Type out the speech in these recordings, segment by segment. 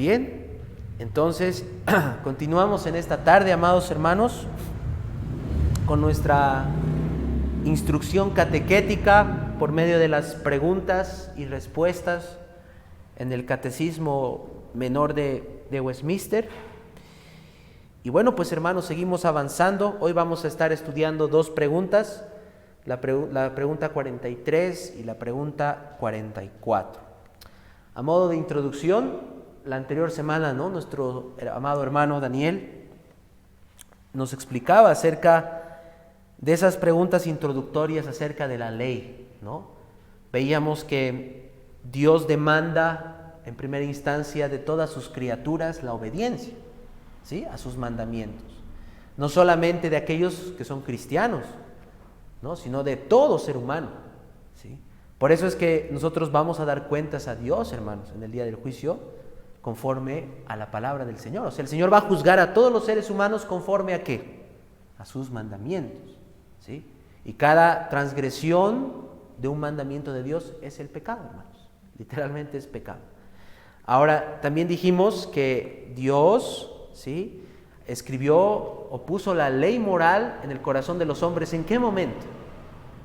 Bien, entonces continuamos en esta tarde, amados hermanos, con nuestra instrucción catequética por medio de las preguntas y respuestas en el Catecismo Menor de Westminster. Y bueno, pues hermanos, seguimos avanzando. Hoy vamos a estar estudiando dos preguntas, la pregunta 43 y la pregunta 44. A modo de introducción, la anterior semana, nuestro amado hermano Daniel nos explicaba acerca de esas preguntas introductorias acerca de la ley, Veíamos que Dios demanda en primera instancia de todas sus criaturas la obediencia, ¿sí?, a sus mandamientos. No solamente de aquellos que son cristianos, sino de todo ser humano, ¿sí? Por eso es que nosotros vamos a dar cuentas a Dios, hermanos, en el día del juicio, conforme a la palabra del Señor. O sea, el Señor va a juzgar a todos los seres humanos conforme a ¿qué? A sus mandamientos, ¿sí? Y cada transgresión de un mandamiento de Dios es el pecado, hermanos. Literalmente es pecado. Ahora, también dijimos que Dios, ¿sí?, escribió o puso la ley moral en el corazón de los hombres. ¿En qué momento?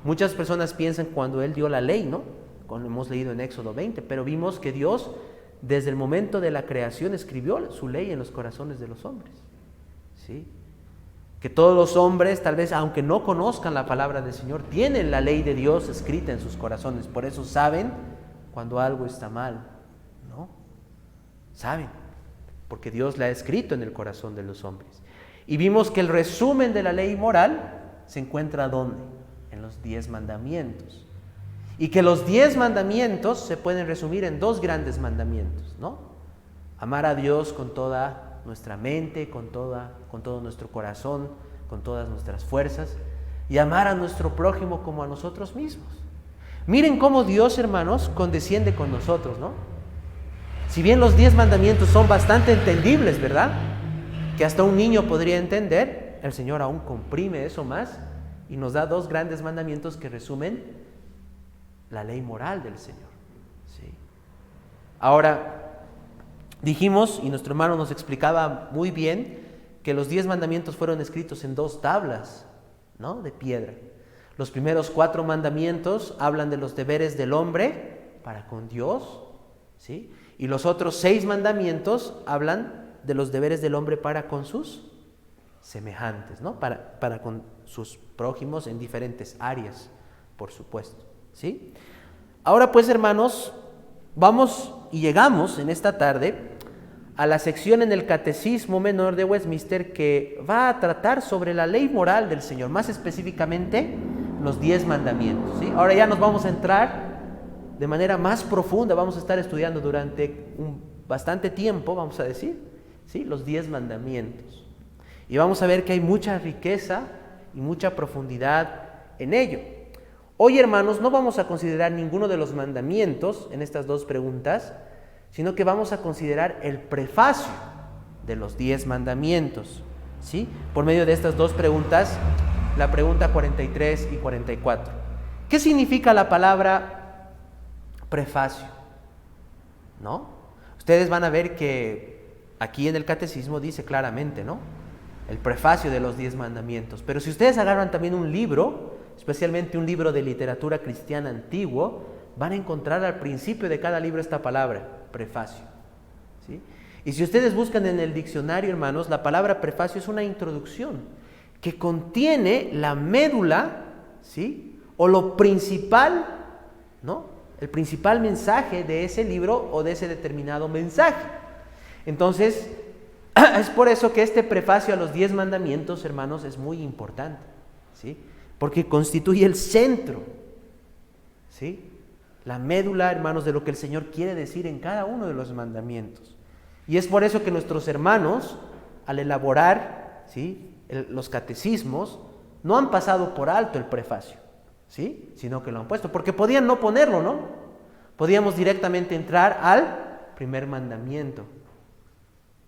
Muchas personas piensan cuando Él dio la ley, Como hemos leído en Éxodo 20, pero vimos que Dios desde el momento de la creación escribió su ley en los corazones de los hombres, ¿sí? Que todos los hombres, tal vez aunque no conozcan la palabra del Señor, tienen la ley de Dios escrita en sus corazones. Por eso saben cuando algo está mal, Saben, porque Dios la ha escrito en el corazón de los hombres. Y vimos que el resumen de la ley moral se encuentra ¿dónde? En los 10 mandamientos. Y que los 10 mandamientos se pueden resumir en 2 grandes mandamientos, Amar a Dios con toda nuestra mente, con todo nuestro corazón, con todas nuestras fuerzas, y amar a nuestro prójimo como a nosotros mismos. Miren cómo Dios, hermanos, condesciende con nosotros, Si bien los 10 mandamientos son bastante entendibles, ¿verdad?, que hasta un niño podría entender, el Señor aún comprime eso más y nos da 2 grandes mandamientos que resumen la ley moral del Señor, ¿sí? Ahora, dijimos, y nuestro hermano nos explicaba muy bien, que los 10 mandamientos fueron escritos en 2 tablas, de piedra. Los primeros 4 mandamientos hablan de los deberes del hombre para con Dios, ¿sí? Y los otros 6 mandamientos hablan de los deberes del hombre para con sus semejantes, para con sus prójimos en diferentes áreas, por supuesto, ¿sí? Ahora pues, hermanos, vamos y llegamos en esta tarde a la sección en el Catecismo Menor de Westminster que va a tratar sobre la ley moral del Señor, más específicamente los 10 mandamientos, ¿sí? Ahora ya nos vamos a entrar de manera más profunda, vamos a estar estudiando durante bastante tiempo, vamos a decir, ¿sí?, los 10 mandamientos. Y vamos a ver que hay mucha riqueza y mucha profundidad en ello. Hoy, hermanos, no vamos a considerar ninguno de los mandamientos en estas 2 preguntas, sino que vamos a considerar el prefacio de los 10 mandamientos, ¿sí?, por medio de estas 2 preguntas, la pregunta 43 y 44. ¿Qué significa la palabra prefacio? Ustedes van a ver que aquí en el Catecismo dice claramente, el prefacio de los 10 mandamientos. Pero si ustedes agarran también un libro, especialmente un libro de literatura cristiana antiguo, van a encontrar al principio de cada libro esta palabra, prefacio, ¿sí? Y si ustedes buscan en el diccionario, hermanos, la palabra prefacio es una introducción que contiene la médula, ¿sí?, o lo principal, el principal mensaje de ese libro o de ese determinado mensaje. Entonces, es por eso que este prefacio a los 10 mandamientos, hermanos, es muy importante, ¿sí?, porque constituye el centro, ¿sí?, la médula, hermanos, de lo que el Señor quiere decir en cada uno de los mandamientos. Y es por eso que nuestros hermanos, al elaborar, ¿sí?, los catecismos, no han pasado por alto el prefacio, ¿sí?, sino que lo han puesto, porque podían no ponerlo, Podíamos directamente entrar al primer mandamiento,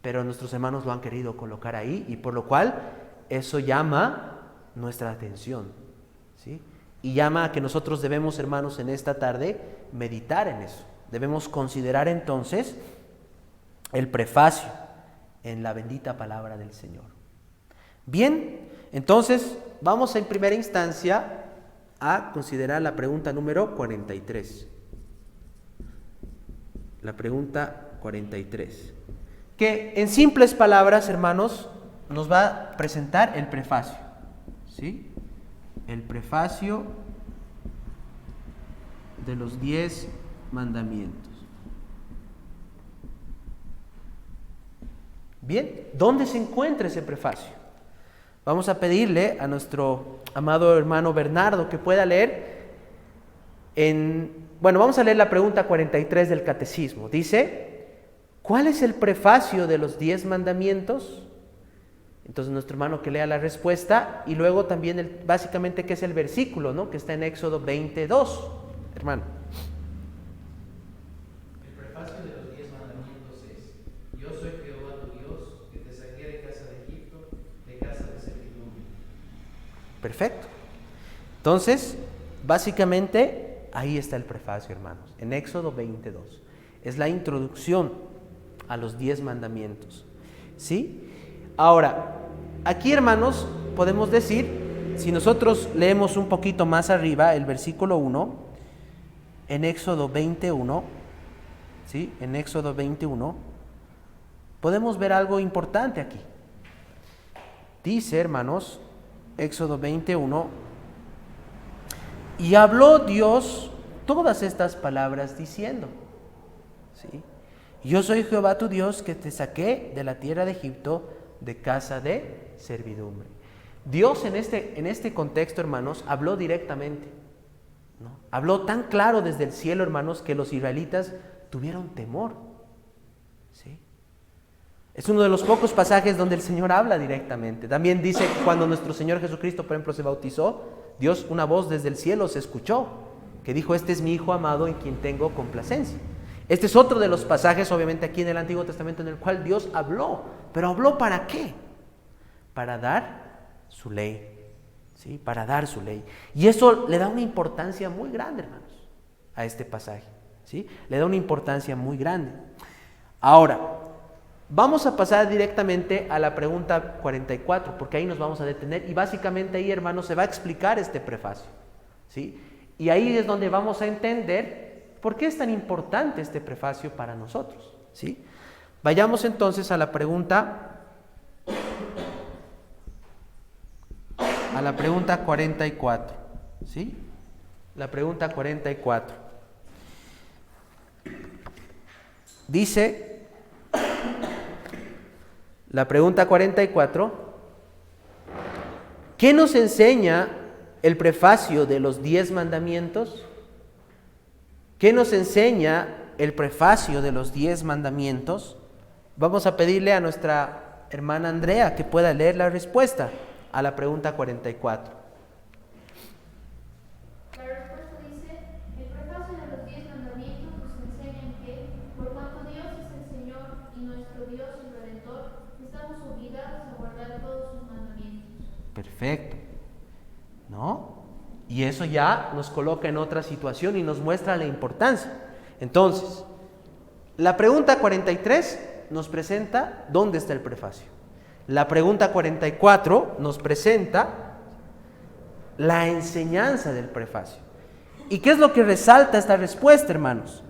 pero nuestros hermanos lo han querido colocar ahí, y por lo cual eso llama nuestra atención, ¿sí? Y llama a que nosotros debemos, hermanos, en esta tarde meditar en eso. Debemos considerar entonces el prefacio en la bendita palabra del Señor. Bien, entonces vamos en primera instancia a considerar la pregunta número 43. La pregunta 43, que en simples palabras, hermanos, nos va a presentar el prefacio, ¿sí? El prefacio de los 10 mandamientos. Bien, ¿dónde se encuentra ese prefacio? Vamos a pedirle a nuestro amado hermano Bernardo que pueda leer vamos a leer la pregunta 43 del Catecismo. Dice, ¿cuál es el prefacio de los 10 mandamientos? Entonces nuestro hermano que lea la respuesta y luego también básicamente qué es el versículo, ¿no? Que está en Éxodo 22, hermano. El prefacio de los 10 mandamientos es: Yo soy Jehová tu Dios, que te saqué de casa de Egipto, de casa de servidumbre. Perfecto. Entonces, básicamente ahí está el prefacio, hermanos, en Éxodo 22. Es la introducción a los 10 mandamientos, ¿sí? Ahora, aquí, hermanos, podemos decir, si nosotros leemos un poquito más arriba el versículo 1, en Éxodo 21, ¿sí? En Éxodo 21, podemos ver algo importante aquí. Dice, hermanos, Éxodo 21, y habló Dios todas estas palabras diciendo, ¿sí? Yo soy Jehová tu Dios que te saqué de la tierra de Egipto, de casa de servidumbre. Dios en este contexto, hermanos, habló directamente, ¿no? Habló tan claro desde el cielo, hermanos, que los israelitas tuvieron temor, ¿sí? Es uno de los pocos pasajes donde el Señor habla directamente. También dice que cuando nuestro Señor Jesucristo, por ejemplo, se bautizó, Dios, una voz desde el cielo se escuchó, que dijo, este es mi Hijo amado en quien tengo complacencia. Este es otro de los pasajes, obviamente, aquí en el Antiguo Testamento, en el cual Dios habló. ¿Pero habló para qué? Para dar su ley, ¿sí? Para dar su ley. Y eso le da una importancia muy grande, hermanos, a este pasaje, ¿sí? Le da una importancia muy grande. Ahora, vamos a pasar directamente a la pregunta 44, porque ahí nos vamos a detener. Y básicamente ahí, hermanos, se va a explicar este prefacio, ¿sí? Y ahí es donde vamos a entender ¿por qué es tan importante este prefacio para nosotros? ¿Sí? Vayamos entonces a la pregunta 44. ¿Sí? La pregunta 44. Dice, la pregunta 44, ¿qué nos enseña el prefacio de los 10 mandamientos? ¿Qué nos enseña el prefacio de los 10 mandamientos? Vamos a pedirle a nuestra hermana Andrea que pueda leer la respuesta a la pregunta 44. La respuesta dice, el prefacio de los 10 mandamientos nos enseña que, por cuanto Dios es el Señor y nuestro Dios y Redentor, estamos obligados a guardar todos sus mandamientos. Perfecto, ¿no? Y eso ya nos coloca en otra situación y nos muestra la importancia. Entonces, la pregunta 43 nos presenta dónde está el prefacio. La pregunta 44 nos presenta la enseñanza del prefacio. ¿Y qué es lo que resalta esta respuesta, hermanos?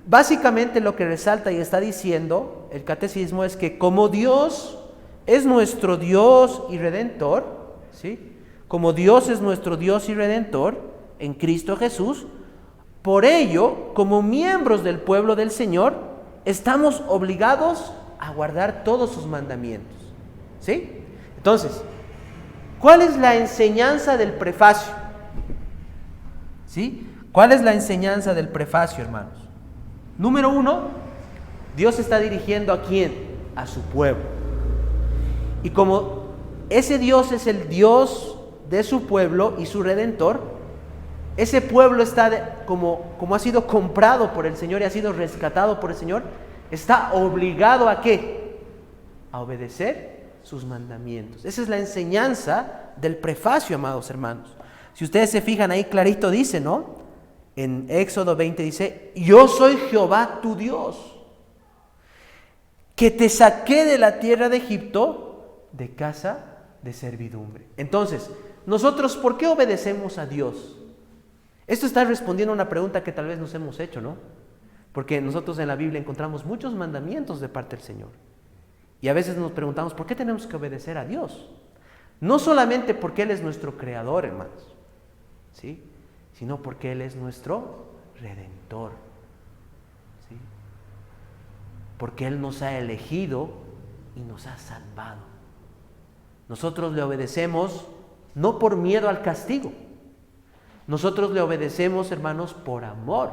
Básicamente lo que resalta y está diciendo el catecismo es que como Dios es nuestro Dios y Redentor, ¿sí? Como Dios es nuestro Dios y Redentor en Cristo Jesús, por ello, como miembros del pueblo del Señor, estamos obligados a guardar todos sus mandamientos. ¿Sí? Entonces, ¿cuál es la enseñanza del prefacio? ¿Sí? ¿Cuál es la enseñanza del prefacio, hermanos? Número 1, Dios está dirigiendo ¿a quién? A su pueblo. Y como ese Dios es el Dios de su pueblo y su Redentor, ese pueblo está como ha sido comprado por el Señor y ha sido rescatado por el Señor, está obligado ¿a qué? A obedecer sus mandamientos. Esa es la enseñanza del prefacio, amados hermanos. Si ustedes se fijan ahí clarito dice, ¿no? En Éxodo 20 dice, yo soy Jehová tu Dios. que te saqué de la tierra de Egipto, de casa de servidumbre. Entonces, nosotros, ¿por qué obedecemos a Dios? Esto está respondiendo a una pregunta que tal vez nos hemos hecho, ¿no? Porque nosotros en la Biblia encontramos muchos mandamientos de parte del Señor. Y a veces nos preguntamos, ¿por qué tenemos que obedecer a Dios? No solamente porque Él es nuestro creador, hermanos, ¿sí? Sino porque Él es nuestro redentor, ¿sí? Porque Él nos ha elegido y nos ha salvado. Nosotros le obedecemos no por miedo al castigo. Nosotros le obedecemos, hermanos, por amor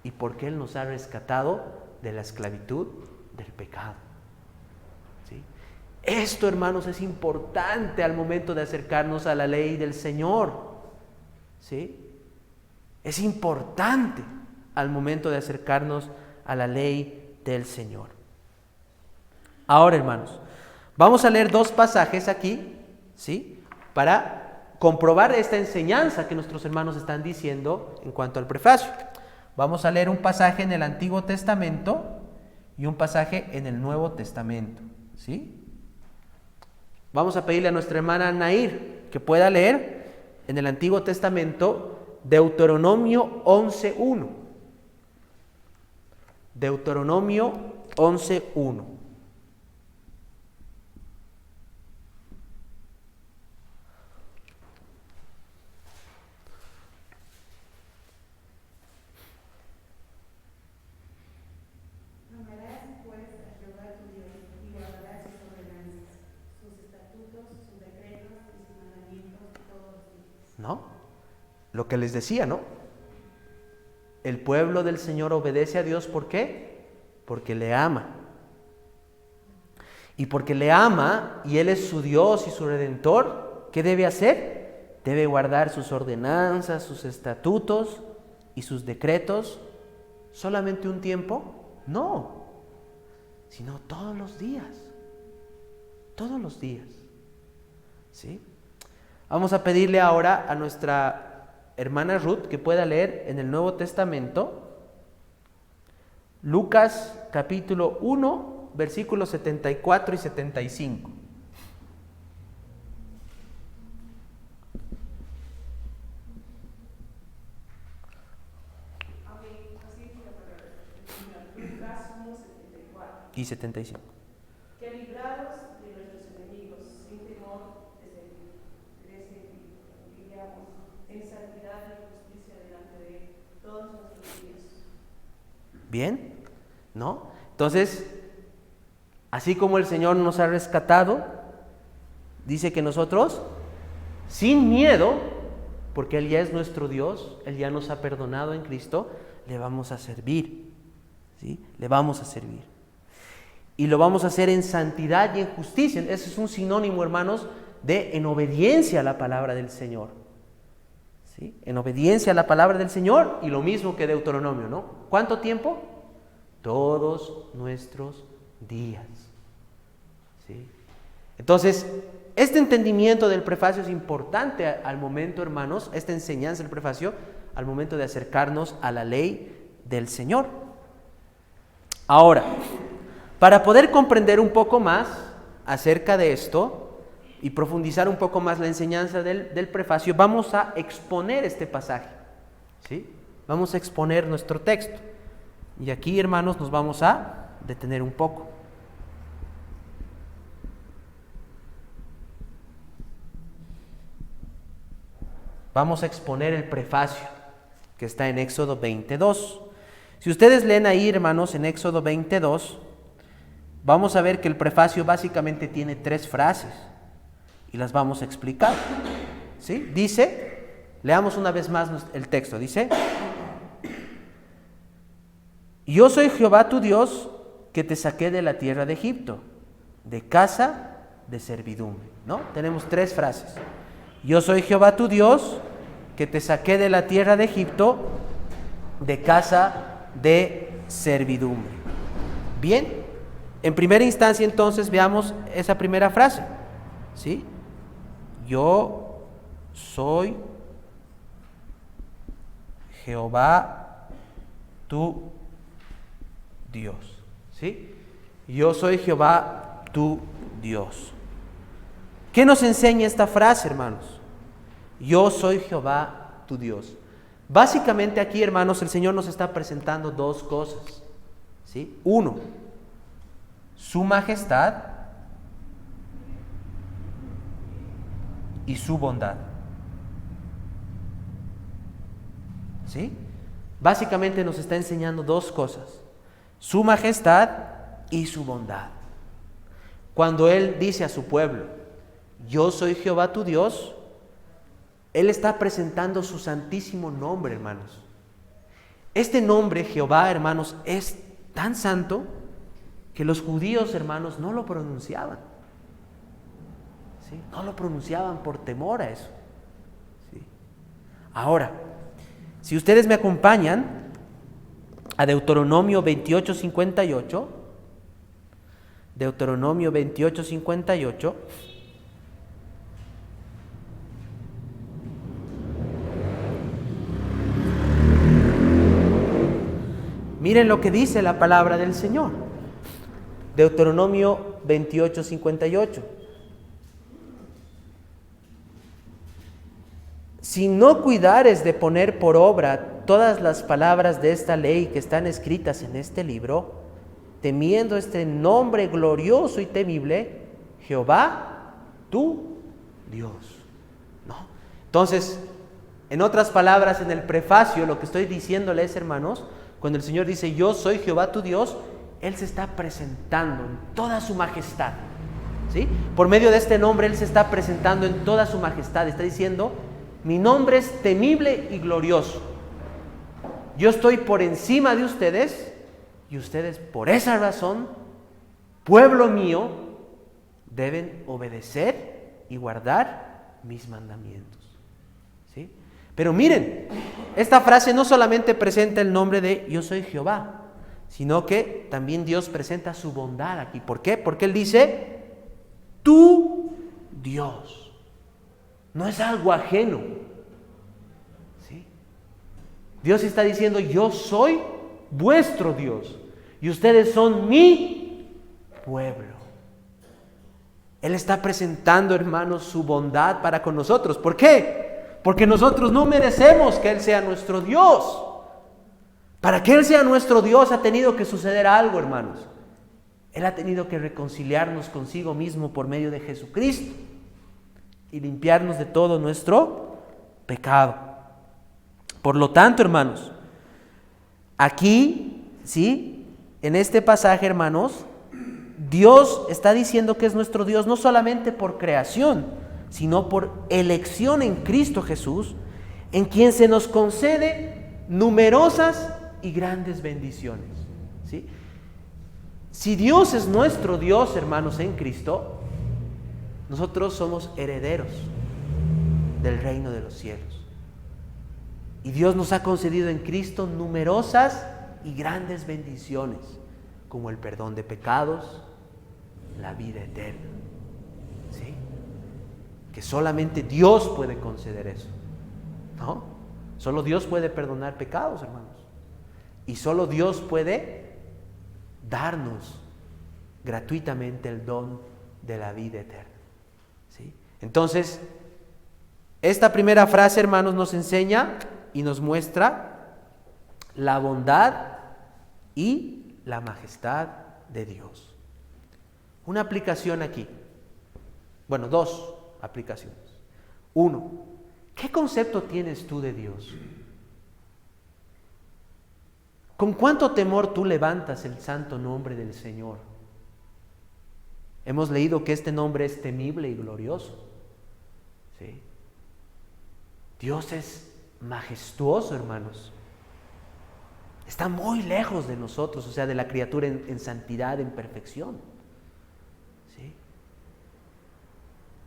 y porque Él nos ha rescatado de la esclavitud del pecado. ¿Sí? Esto, hermanos, es importante al momento de acercarnos a la ley del Señor. ¿Sí? Es importante al momento de acercarnos a la ley del Señor. Ahora, hermanos, vamos a leer dos pasajes aquí, ¿sí? Para comprobar esta enseñanza que nuestros hermanos están diciendo en cuanto al prefacio. Vamos a leer un pasaje en el Antiguo Testamento y un pasaje en el Nuevo Testamento, ¿sí? Vamos a pedirle a nuestra hermana Nair que pueda leer en el Antiguo Testamento Deuteronomio 11:1. Deuteronomio 11:1. ¿No? Lo que les decía, ¿no? El pueblo del Señor obedece a Dios, ¿por qué? Porque le ama. Y porque le ama y Él es su Dios y su Redentor, ¿qué debe hacer? Debe guardar sus ordenanzas, sus estatutos y sus decretos. ¿Solamente un tiempo? No, sino todos los días. Todos los días. ¿Sí? Vamos a pedirle ahora a nuestra hermana Ruth que pueda leer en el Nuevo Testamento Lucas capítulo 1, versículos 74 y 75. Lucas 1, 74. Y 75. Que librados de nuestros enemigos, sin temor, les serviremos en santidad y justicia delante de Él todos nuestros días. ¿Bien? ¿No? Entonces, así como el Señor nos ha rescatado, dice que nosotros, sin miedo, porque Él ya es nuestro Dios, Él ya nos ha perdonado en Cristo, le vamos a servir. ¿Sí? Le vamos a servir. Y lo vamos a hacer en santidad y en justicia. Ese es un sinónimo, hermanos, de en obediencia a la palabra del Señor. ¿Sí? En obediencia a la palabra del Señor, y lo mismo que Deuteronomio, ¿no? ¿Cuánto tiempo? Todos nuestros días. ¿Sí? Entonces, este entendimiento del prefacio es importante al momento, hermanos, esta enseñanza del prefacio, al momento de acercarnos a la ley del Señor. Ahora, para poder comprender un poco más acerca de esto y profundizar un poco más la enseñanza del prefacio, vamos a exponer este pasaje, ¿sí? Vamos a exponer nuestro texto. Y aquí, hermanos, nos vamos a detener un poco. Vamos a exponer el prefacio que está en Éxodo 22. Si ustedes leen ahí, hermanos, en Éxodo 22, vamos a ver que el prefacio básicamente tiene 3 frases y las vamos a explicar. ¿Sí? Dice, leamos una vez más el texto, dice: Yo soy Jehová tu Dios, que te saqué de la tierra de Egipto, de casa de servidumbre. ¿No? Tenemos 3 frases. Yo soy Jehová tu Dios, que te saqué de la tierra de Egipto, de casa de servidumbre. Bien, en primera instancia entonces veamos esa primera frase, ¿sí? Yo soy Jehová tu Dios, ¿sí? Yo soy Jehová tu Dios. ¿Qué nos enseña esta frase, hermanos? Yo soy Jehová tu Dios. Básicamente aquí, hermanos, el Señor nos está presentando dos cosas, ¿sí? Uno, su majestad y su bondad. ¿Sí? Básicamente nos está enseñando dos cosas: su majestad y su bondad. Cuando Él dice a su pueblo, yo soy Jehová tu Dios, Él está presentando su santísimo nombre, hermanos. Este nombre, Jehová, hermanos, es tan santo que los judíos, hermanos, no lo pronunciaban. ¿Sí? No lo pronunciaban por temor a eso. ¿Sí? Ahora, si ustedes me acompañan a Deuteronomio 28:58, Deuteronomio 28:58, miren lo que dice la palabra del Señor. Deuteronomio 28:58. Si no cuidares de poner por obra todas las palabras de esta ley que están escritas en este libro, temiendo este nombre glorioso y temible, Jehová, tu Dios. ¿No? Entonces, en otras palabras, en el prefacio, lo que estoy diciéndoles, hermanos, cuando el Señor dice, yo soy Jehová tu Dios, Él se está presentando en toda su majestad. ¿Sí? Por medio de este nombre, Él se está presentando en toda su majestad. Está diciendo, mi nombre es temible y glorioso. Yo estoy por encima de ustedes y ustedes, por esa razón, pueblo mío, deben obedecer y guardar mis mandamientos. ¿Sí? Pero miren, esta frase no solamente presenta el nombre de yo soy Jehová, sino que también Dios presenta su bondad aquí. ¿Por qué? Porque Él dice, tu Dios. No es algo ajeno. ¿Sí? Dios está diciendo, yo soy vuestro Dios y ustedes son mi pueblo. Él está presentando, hermanos, su bondad para con nosotros. ¿Por qué? Porque nosotros no merecemos que Él sea nuestro Dios. Para que Él sea nuestro Dios ha tenido que suceder algo, hermanos. Él ha tenido que reconciliarnos consigo mismo por medio de Jesucristo y limpiarnos de todo nuestro pecado. Por lo tanto, hermanos, aquí, ¿sí? En este pasaje, hermanos, Dios está diciendo que es nuestro Dios no solamente por creación, sino por elección en Cristo Jesús, en quien se nos concede numerosas y grandes bendiciones. ¿Sí? Si Dios es nuestro Dios, hermanos, en Cristo, nosotros somos herederos del reino de los cielos. Y Dios nos ha concedido en Cristo numerosas y grandes bendiciones, como el perdón de pecados, la vida eterna. ¿Sí? Que solamente Dios puede conceder eso. ¿No? Solo Dios puede perdonar pecados, hermanos. Y solo Dios puede darnos gratuitamente el don de la vida eterna. ¿Sí? Entonces, esta primera frase, hermanos, nos enseña y nos muestra la bondad y la majestad de Dios. Una aplicación aquí. Bueno, dos aplicaciones. Uno, ¿qué concepto tienes tú de Dios? ¿Con cuánto temor tú levantas el santo nombre del Señor? Hemos leído que este nombre es temible y glorioso. ¿Sí? Dios es majestuoso, hermanos. Está muy lejos de nosotros, o sea, de la criatura en santidad, en perfección. ¿Sí?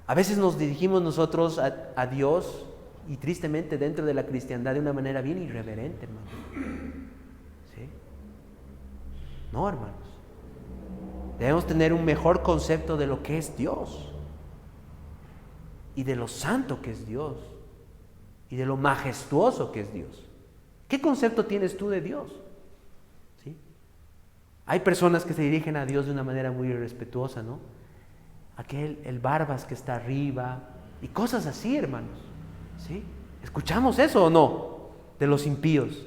A veces nos dirigimos nosotros a Dios, y tristemente dentro de la cristiandad, de una manera bien irreverente, hermanos. ¿Sí? No, hermanos. Debemos tener un mejor concepto de lo que es Dios, y de lo santo que es Dios, y de lo majestuoso que es Dios. ¿Qué concepto tienes tú de Dios? ¿Sí? Hay personas que se dirigen a Dios de una manera muy irrespetuosa, ¿no? El barbas que está arriba y cosas así, hermanos, ¿sí? ¿Escuchamos eso o no? De los impíos.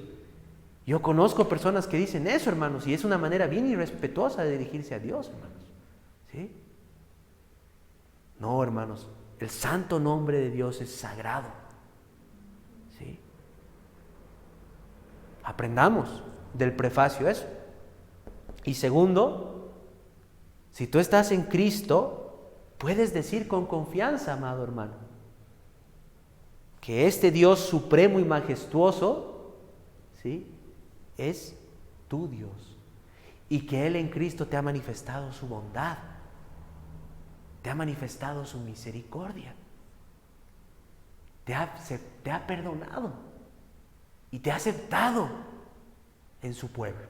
Yo conozco personas que dicen eso, hermanos, y es una manera bien irrespetuosa de dirigirse a Dios, hermanos, ¿sí? No, hermanos, el santo nombre de Dios es sagrado, ¿sí? Aprendamos del prefacio eso. Y segundo, si tú estás en Cristo, puedes decir con confianza, amado hermano, que este Dios supremo y majestuoso, ¿sí?, es tu Dios, y que Él en Cristo te ha manifestado su bondad, te ha manifestado su misericordia, te ha perdonado y te ha aceptado en su pueblo.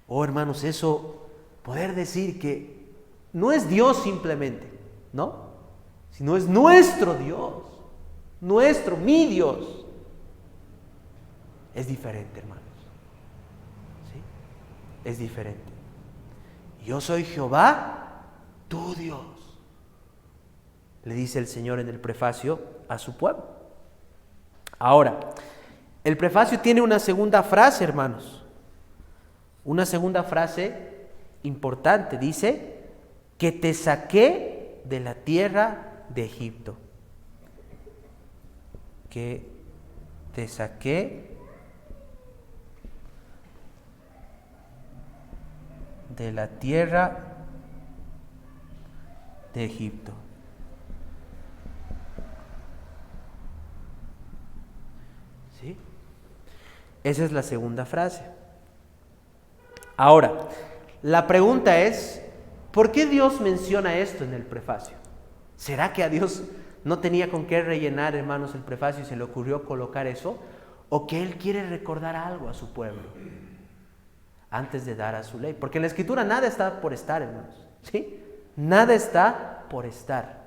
Oh, hermanos, eso, poder decir que no es Dios simplemente, ¿no? Sino es nuestro Dios, mi Dios. Es diferente, hermanos. ¿Sí? Es diferente. Yo soy Jehová, tu Dios, le dice el Señor en el prefacio a su pueblo. Ahora, el prefacio tiene una segunda frase, hermanos. Una segunda frase importante. Dice, que te saqué de la tierra de Egipto. Que te saqué de la tierra de Egipto. ¿Sí? Esa es la segunda frase. Ahora, la pregunta es, ¿por qué Dios menciona esto en el prefacio? ¿Será que a Dios no tenía con qué rellenar, hermanos, el prefacio y se le ocurrió colocar eso? ¿O que Él quiere recordar algo a su pueblo antes de dar a su ley? Porque en la Escritura nada está por estar, hermanos, ¿sí? Nada está por estar.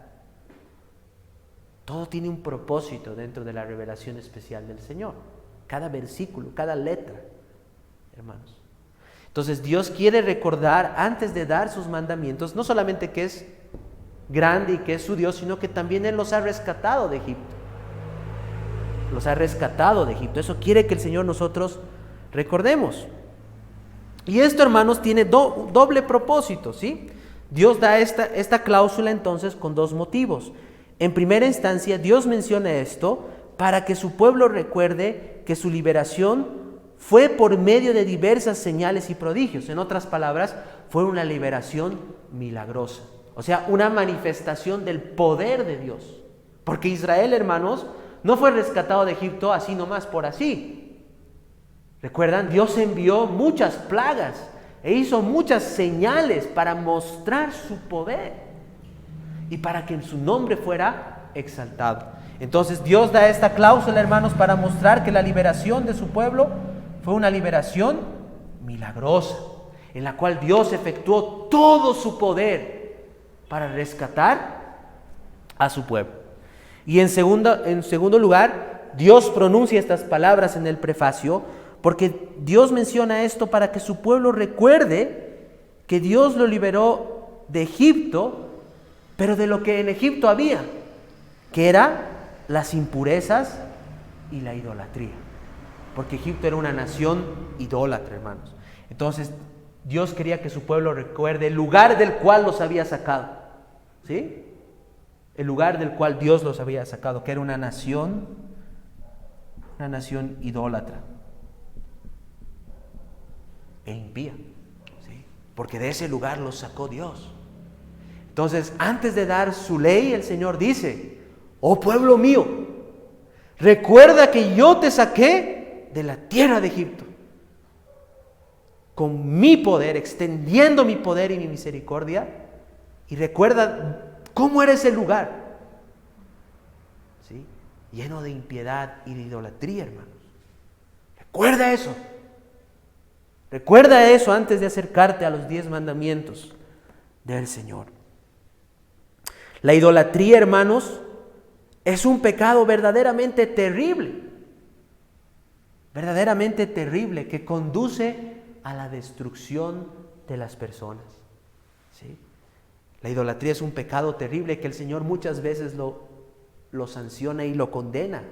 Todo tiene un propósito dentro de la revelación especial del Señor. Cada versículo, cada letra, hermanos. Entonces Dios quiere recordar antes de dar sus mandamientos, no solamente que es grande y que es su Dios, sino que también Él los ha rescatado de Egipto. Los ha rescatado de Egipto. Eso quiere que el Señor nosotros recordemos. Y esto, hermanos, tiene doble propósito, ¿sí? Dios da esta cláusula entonces con dos motivos. En primera instancia, Dios menciona esto para que su pueblo recuerde que su liberación fue por medio de diversas señales y prodigios. En otras palabras, fue una liberación milagrosa. O sea, una manifestación del poder de Dios. Porque Israel, hermanos, no fue rescatado de Egipto así nomás por así. ¿Recuerdan? Dios envió muchas plagas e hizo muchas señales para mostrar su poder y para que su nombre fuera exaltado. Entonces Dios da esta cláusula, hermanos, para mostrar que la liberación de su pueblo fue una liberación milagrosa, en la cual Dios efectuó todo su poder para rescatar a su pueblo. Y en segundo lugar, Dios pronuncia estas palabras en el prefacio, porque Dios menciona esto para que su pueblo recuerde que Dios lo liberó de Egipto, pero de lo que en Egipto había, que era las impurezas y la idolatría. Porque Egipto era una nación idólatra, hermanos. Entonces, Dios quería que su pueblo recuerde el lugar del cual los había sacado. ¿Sí? El lugar del cual Dios los había sacado, que era una nación idólatra e impía. ¿Sí? Porque de ese lugar los sacó Dios. Entonces, antes de dar su ley, el Señor dice, oh pueblo mío, recuerda que yo te saqué de la tierra de Egipto, con mi poder, extendiendo mi poder y mi misericordia, y recuerda cómo era ese lugar, ¿sí? Lleno de impiedad y de idolatría, hermanos. Recuerda eso antes de acercarte a los 10 mandamientos del Señor. La idolatría, hermanos, es un pecado verdaderamente terrible, que conduce a la destrucción de las personas. ¿Sí? La idolatría es un pecado terrible que el Señor muchas veces lo sanciona y lo condena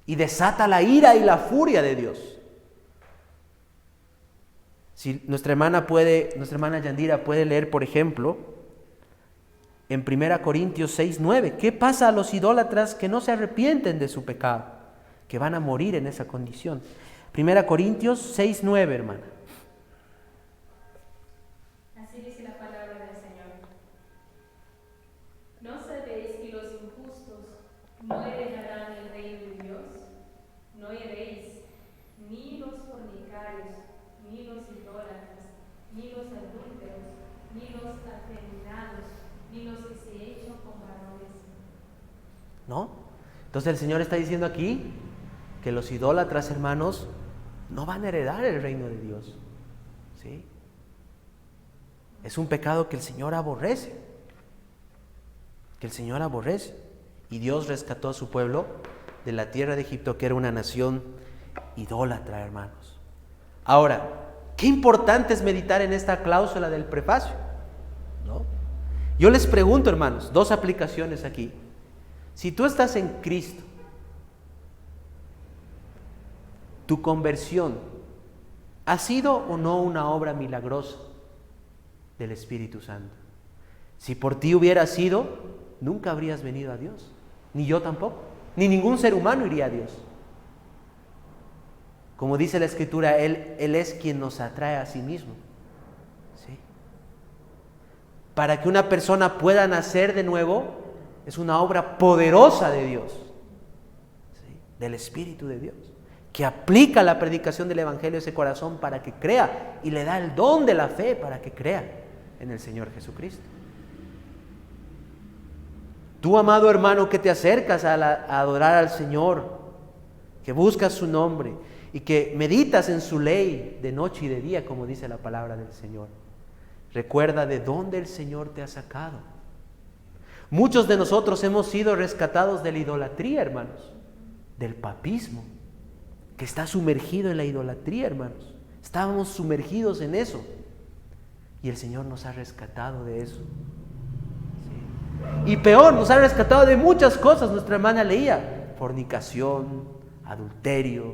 y desata la ira y la furia de Dios. Si nuestra hermana Yandira puede leer, por ejemplo, en 1 Corintios 6:9, ¿qué pasa a los idólatras que no se arrepienten de su pecado? Que van a morir en esa condición. 1 Corintios 6:9, hermana. Así dice la palabra del Señor. ¿No sabéis que los injustos no heredarán el reino de Dios? No heréis ni los fornicarios, ni los idólatras, ni los adúlteros, ni los afeminados, ni los que se echan con varones. ¿No? Entonces el Señor está diciendo aquí que los idólatras, hermanos, no van a heredar el reino de Dios. ¿Sí? Es un pecado que el Señor aborrece. Que el Señor aborrece. Y Dios rescató a su pueblo de la tierra de Egipto, que era una nación idólatra, hermanos. Ahora, qué importante es meditar en esta cláusula del prefacio, ¿no? Yo les pregunto, hermanos, dos aplicaciones aquí. Si tú estás en Cristo, ¿tu conversión ha sido o no una obra milagrosa del Espíritu Santo? Si por ti hubiera sido, nunca habrías venido a Dios, ni yo tampoco, ni ningún ser humano iría a Dios. Como dice la Escritura, Él es quien nos atrae a sí mismo. ¿Sí? Para que una persona pueda nacer de nuevo, es una obra poderosa de Dios, ¿sí? Del Espíritu de Dios, que aplica la predicación del Evangelio a ese corazón para que crea, y le da el don de la fe para que crea en el Señor Jesucristo. Tú, amado hermano, que te acercas a adorar al Señor, que buscas su nombre y que meditas en su ley de noche y de día, como dice la palabra del Señor, recuerda de dónde el Señor te ha sacado. Muchos de nosotros hemos sido rescatados de la idolatría, hermanos, del papismo, que está sumergido en la idolatría, hermanos. Estábamos sumergidos en eso y el Señor nos ha rescatado de eso. ¿Sí? Y peor, nos ha rescatado de muchas cosas. Nuestra hermana leía fornicación, adulterio,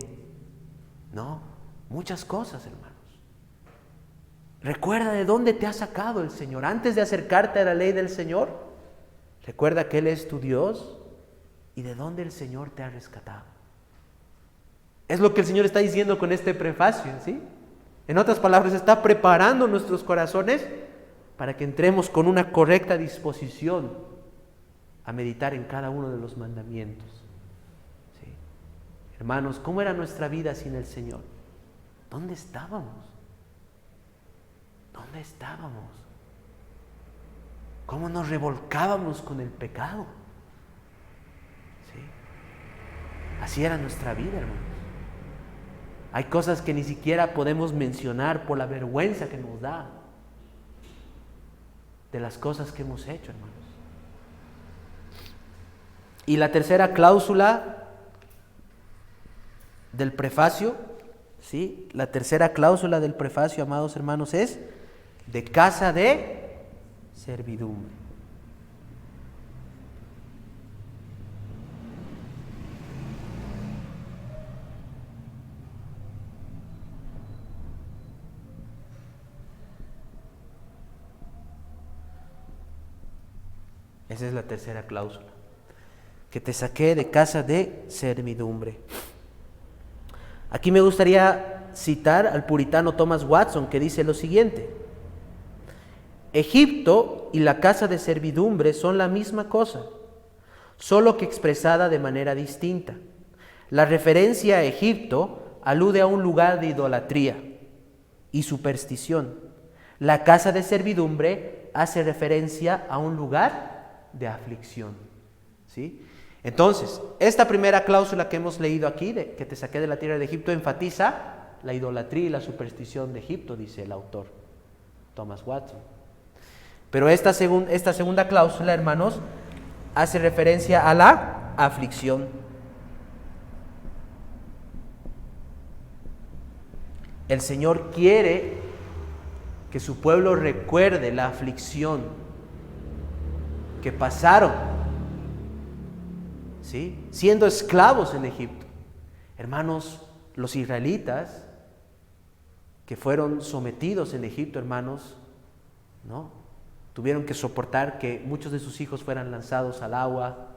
¿no? Muchas cosas, hermanos. Recuerda de dónde te ha sacado el Señor. Antes de acercarte a la ley del Señor, recuerda que Él es tu Dios y de dónde el Señor te ha rescatado. Es lo que el Señor está diciendo con este prefacio, ¿sí? En otras palabras, está preparando nuestros corazones para que entremos con una correcta disposición a meditar en cada uno de los mandamientos. ¿Sí? Hermanos, ¿cómo era nuestra vida sin el Señor? ¿Dónde estábamos? ¿Dónde estábamos? ¿Cómo nos revolcábamos con el pecado? ¿Sí? Así era nuestra vida, hermanos. Hay cosas que ni siquiera podemos mencionar por la vergüenza que nos da de las cosas que hemos hecho, hermanos. Y la tercera cláusula del prefacio, ¿sí? La tercera cláusula del prefacio, amados hermanos, es de casa de servidumbre. Esa es la tercera cláusula. Que te saqué de casa de servidumbre. Aquí me gustaría citar al puritano Thomas Watson, que dice lo siguiente: Egipto y la casa de servidumbre son la misma cosa, solo que expresada de manera distinta. La referencia a Egipto alude a un lugar de idolatría y superstición. La casa de servidumbre hace referencia a un lugar de aflicción. ¿Sí? Entonces, esta primera cláusula que hemos leído aquí, de que te saqué de la tierra de Egipto, enfatiza la idolatría y la superstición de Egipto, dice el autor Thomas Watson. Pero esta segunda cláusula, hermanos, hace referencia a la aflicción. El Señor quiere que su pueblo recuerde la aflicción que pasaron, ¿sí?, siendo esclavos en Egipto. Hermanos, los israelitas que fueron sometidos en Egipto, hermanos, ¿no?, tuvieron que soportar que muchos de sus hijos fueran lanzados al agua,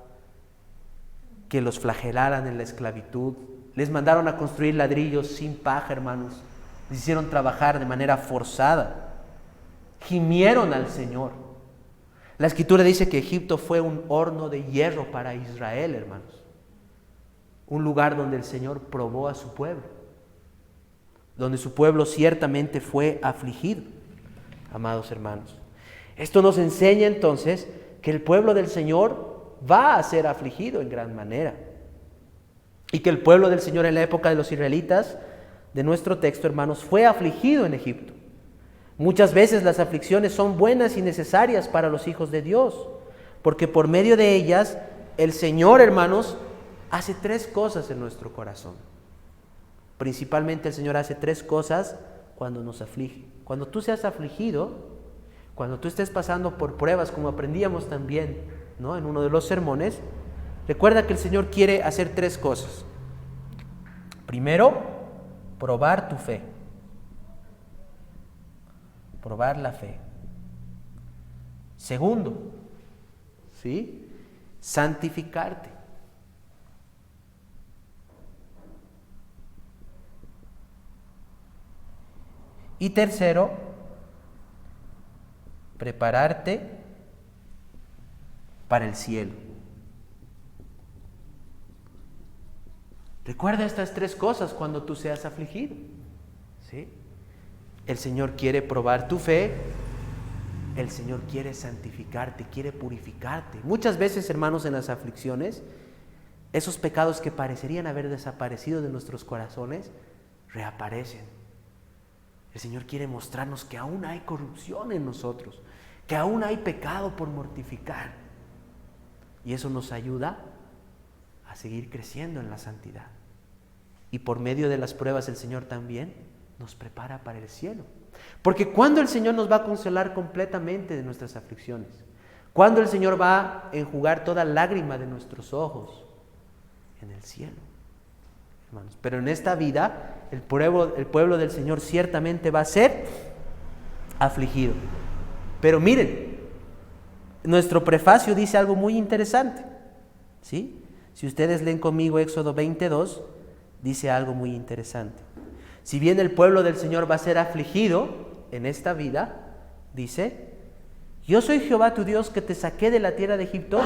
que los flagelaran en la esclavitud. Les mandaron a construir ladrillos sin paja, hermanos. Les hicieron trabajar de manera forzada. Gimieron al Señor. La Escritura dice que Egipto fue un horno de hierro para Israel, hermanos. Un lugar donde el Señor probó a su pueblo, donde su pueblo ciertamente fue afligido, amados hermanos. Esto nos enseña entonces que el pueblo del Señor va a ser afligido en gran manera. Y que el pueblo del Señor en la época de los israelitas, de nuestro texto, hermanos, fue afligido en Egipto. Muchas veces las aflicciones son buenas y necesarias para los hijos de Dios, porque por medio de ellas el Señor, hermanos, hace 3 cosas en nuestro corazón. Principalmente el Señor hace 3 cosas cuando nos aflige. Cuando tú seas afligido, cuando tú estés pasando por pruebas, como aprendíamos también, ¿no?, en uno de los sermones, recuerda que el Señor quiere hacer 3 cosas. Primero, probar tu fe. Probar la fe. Segundo, ¿sí?, santificarte. Y tercero, prepararte para el cielo. Recuerda estas 3 cosas cuando tú seas afligido, ¿sí? El Señor quiere probar tu fe, el Señor quiere santificarte, quiere purificarte. Muchas veces, hermanos, en las aflicciones, esos pecados que parecerían haber desaparecido de nuestros corazones, reaparecen. El Señor quiere mostrarnos que aún hay corrupción en nosotros, que aún hay pecado por mortificar. Y eso nos ayuda a seguir creciendo en la santidad. Y por medio de las pruebas el Señor también nos prepara para el cielo. Porque cuando el Señor nos va a consolar completamente de nuestras aflicciones, cuando el Señor va a enjugar toda lágrima de nuestros ojos, en el cielo, hermanos. Pero en esta vida el pueblo del Señor ciertamente va a ser afligido. Pero miren, nuestro prefacio dice algo muy interesante, ¿sí? Si ustedes leen conmigo Éxodo 22, dice algo muy interesante. Si bien el pueblo del Señor va a ser afligido en esta vida, dice: yo soy Jehová tu Dios que te saqué de la tierra de Egipto,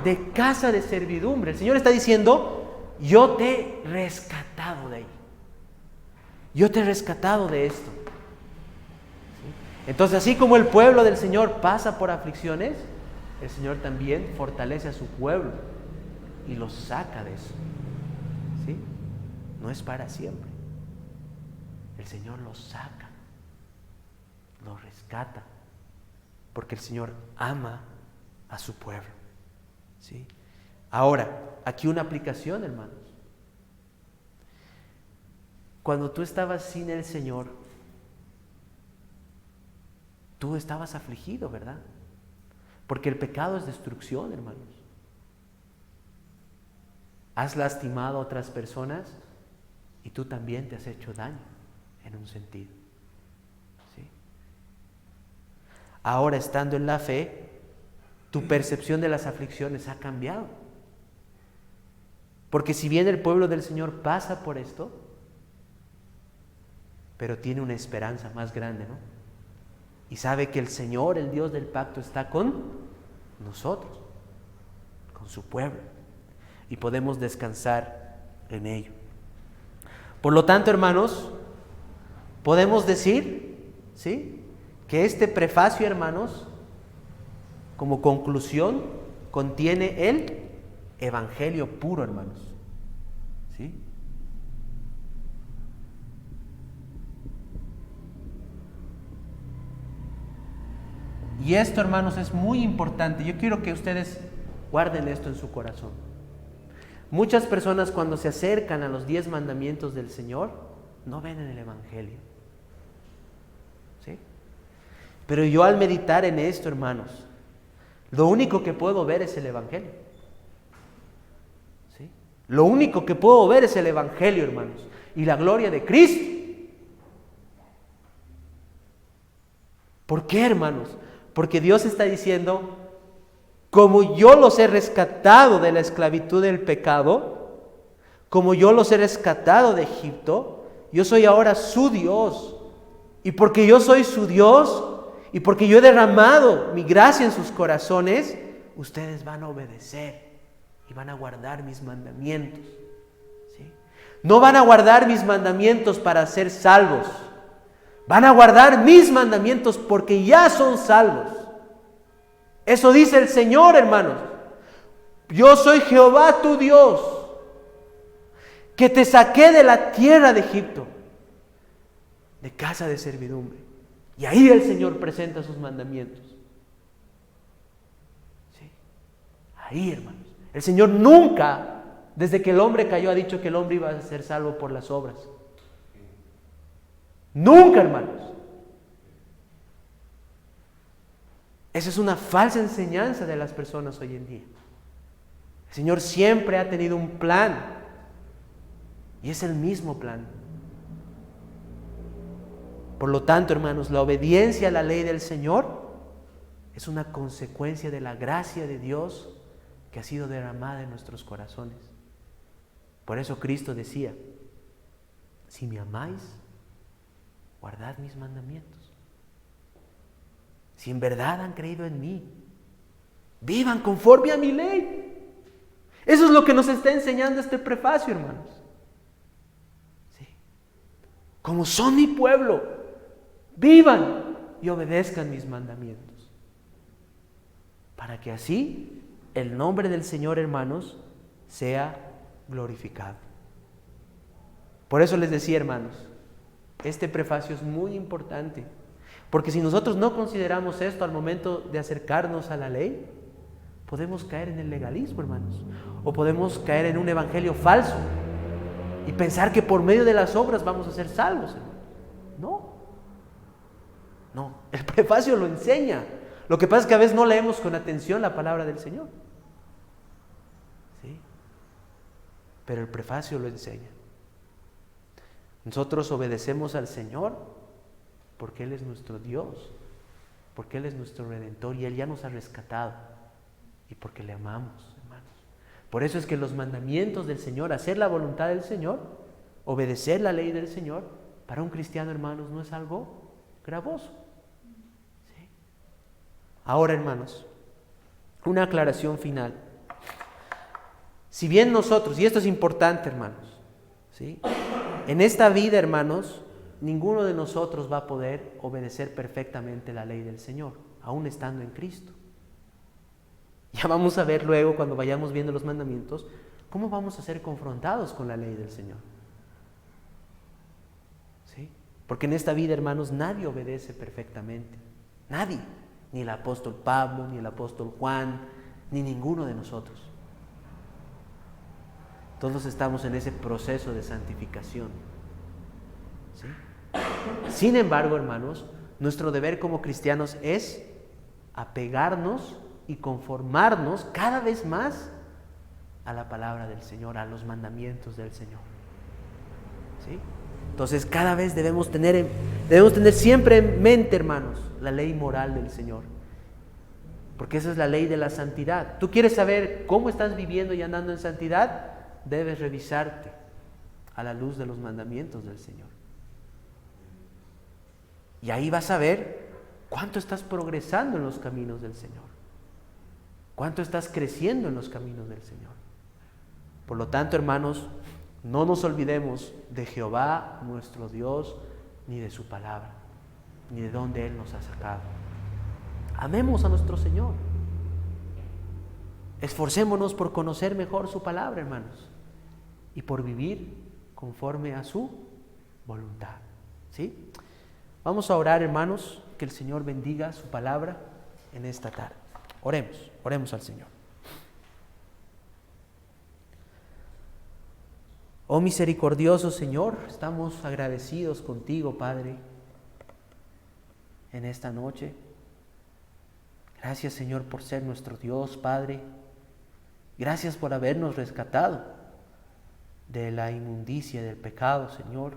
de casa de servidumbre. El Señor está diciendo: yo te he rescatado de ahí. Yo te he rescatado de esto. ¿Sí? Entonces, así como el pueblo del Señor pasa por aflicciones, el Señor también fortalece a su pueblo y los saca de eso. ¿Sí? No es para siempre. El Señor los saca, los rescata, porque el Señor ama a su pueblo. ¿Sí? Ahora, aquí una aplicación, hermanos. Cuando tú estabas sin el Señor, tú estabas afligido, ¿verdad? Porque el pecado es destrucción, hermanos. Has lastimado a otras personas y tú también te has hecho daño en un sentido. ¿Sí? Ahora, estando en la fe, tu percepción de las aflicciones ha cambiado. Porque si bien el pueblo del Señor pasa por esto, pero tiene una esperanza más grande, ¿no? Y sabe que el Señor, el Dios del pacto, está con nosotros, con su pueblo, y podemos descansar en ello. Por lo tanto, hermanos, podemos decir, ¿sí?, que este prefacio, hermanos, como conclusión, contiene el evangelio puro, hermanos. ¿Sí? Y esto, hermanos, es muy importante. Yo quiero que ustedes guarden esto en su corazón. Muchas personas, cuando se acercan a los 10 mandamientos del Señor, no ven en el Evangelio. ¿Sí? Pero yo al meditar en esto, hermanos, lo único que puedo ver es el Evangelio. ¿Sí? Lo único que puedo ver es el Evangelio, hermanos, y la gloria de Cristo. ¿Por qué, hermanos? Porque Dios está diciendo, como yo los he rescatado de la esclavitud del pecado, como yo los he rescatado de Egipto, yo soy ahora su Dios. Y porque yo soy su Dios, y porque yo he derramado mi gracia en sus corazones, ustedes van a obedecer y van a guardar mis mandamientos. ¿Sí? No van a guardar mis mandamientos para ser salvos. Van a guardar mis mandamientos porque ya son salvos. Eso dice el Señor, hermanos. Yo soy Jehová tu Dios, que te saqué de la tierra de Egipto, de casa de servidumbre. Y ahí el Señor presenta sus mandamientos. ¿Sí? Ahí, hermanos. El Señor nunca, desde que el hombre cayó, ha dicho que el hombre iba a ser salvo por las obras. Nunca, hermanos. Esa es una falsa enseñanza de las personas hoy en día. El Señor siempre ha tenido un plan, y es el mismo plan. Por lo tanto, hermanos, la obediencia a la ley del Señor es una consecuencia de la gracia de Dios que ha sido derramada en nuestros corazones. Por eso Cristo decía, si me amáis, guardad mis mandamientos. Si en verdad han creído en mí, vivan conforme a mi ley. Eso es lo que nos está enseñando este prefacio, hermanos. ¿Sí? Como son mi pueblo, vivan y obedezcan mis mandamientos. Para que así el nombre del Señor, hermanos, sea glorificado. Por eso les decía, hermanos, este prefacio es muy importante. Porque si nosotros no consideramos esto al momento de acercarnos a la ley, podemos caer en el legalismo, hermanos. O podemos caer en un evangelio falso y pensar que por medio de las obras vamos a ser salvos, hermanos. No, el prefacio lo enseña. Lo que pasa es que a veces no leemos con atención la palabra del Señor. ¿Sí? Pero el prefacio lo enseña. Nosotros obedecemos al Señor porque Él es nuestro Dios, porque Él es nuestro Redentor y Él ya nos ha rescatado y porque le amamos, hermanos. Por eso es que los mandamientos del Señor, hacer la voluntad del Señor, obedecer la ley del Señor, para un cristiano, hermanos, no es algo gravoso. ¿Sí? Ahora, hermanos, una aclaración final. Si bien nosotros, y esto es importante, hermanos, ¿sí? En esta vida, hermanos, ninguno de nosotros va a poder obedecer perfectamente la ley del Señor, aún estando en Cristo. Ya vamos a ver luego, cuando vayamos viendo los mandamientos, cómo vamos a ser confrontados con la ley del Señor. ¿Sí? Porque en esta vida, hermanos, nadie obedece perfectamente. Nadie. Ni el apóstol Pablo, ni el apóstol Juan, ni ninguno de nosotros. Todos estamos en ese proceso de santificación. ¿Sí? Sin embargo, hermanos, nuestro deber como cristianos es apegarnos y conformarnos cada vez más a la palabra del Señor, a los mandamientos del Señor. ¿Sí? Entonces, cada vez debemos tener siempre en mente, hermanos, la ley moral del Señor. Porque esa es la ley de la santidad. ¿Tú quieres saber cómo estás viviendo y andando en santidad? Debes revisarte a la luz de los mandamientos del Señor. Y ahí vas a ver cuánto estás progresando en los caminos del Señor. Cuánto estás creciendo en los caminos del Señor. Por lo tanto, hermanos, no nos olvidemos de Jehová, nuestro Dios, ni de su palabra, ni de dónde Él nos ha sacado. Amemos a nuestro Señor. Esforcémonos por conocer mejor su palabra, hermanos, y por vivir conforme a su voluntad. ¿Sí? Vamos a orar, hermanos, que el Señor bendiga su palabra en esta tarde. Oremos al Señor. Oh misericordioso Señor, estamos agradecidos contigo, Padre, en esta noche. Gracias, Señor, por ser nuestro Dios, Padre. Gracias por habernos rescatado de la inmundicia del pecado, Señor.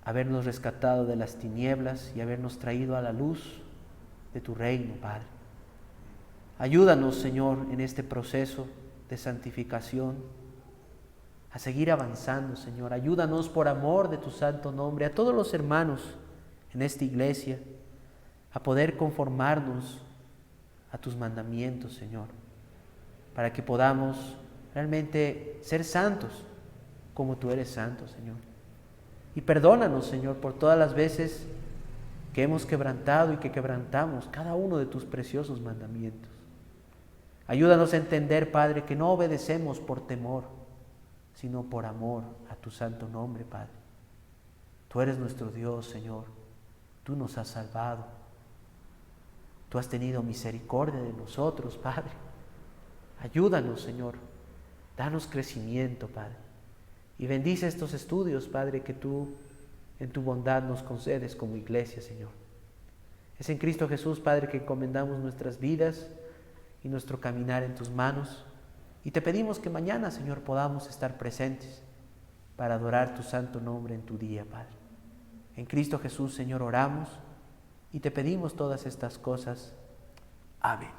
Habernos rescatado de las tinieblas y habernos traído a la luz de tu reino, Padre. Ayúdanos, Señor, en este proceso de santificación, a seguir avanzando, Señor. Ayúdanos por amor de tu santo nombre, a todos los hermanos en esta iglesia, a poder conformarnos a tus mandamientos, Señor, para que podamos realmente ser santos como tú eres santo, Señor. Y perdónanos, Señor, por todas las veces que hemos quebrantado y que quebrantamos cada uno de tus preciosos mandamientos. Ayúdanos a entender, Padre, que no obedecemos por temor, sino por amor a tu santo nombre, Padre. Tú eres nuestro Dios, Señor. Tú nos has salvado. Tú has tenido misericordia de nosotros, Padre. Ayúdanos, Señor. Danos crecimiento, Padre. Y bendice estos estudios, Padre, que tú en tu bondad nos concedes como iglesia, Señor. Es en Cristo Jesús, Padre, que encomendamos nuestras vidas y nuestro caminar en tus manos. Y te pedimos que mañana, Señor, podamos estar presentes para adorar tu santo nombre en tu día, Padre. En Cristo Jesús, Señor, oramos y te pedimos todas estas cosas. Amén.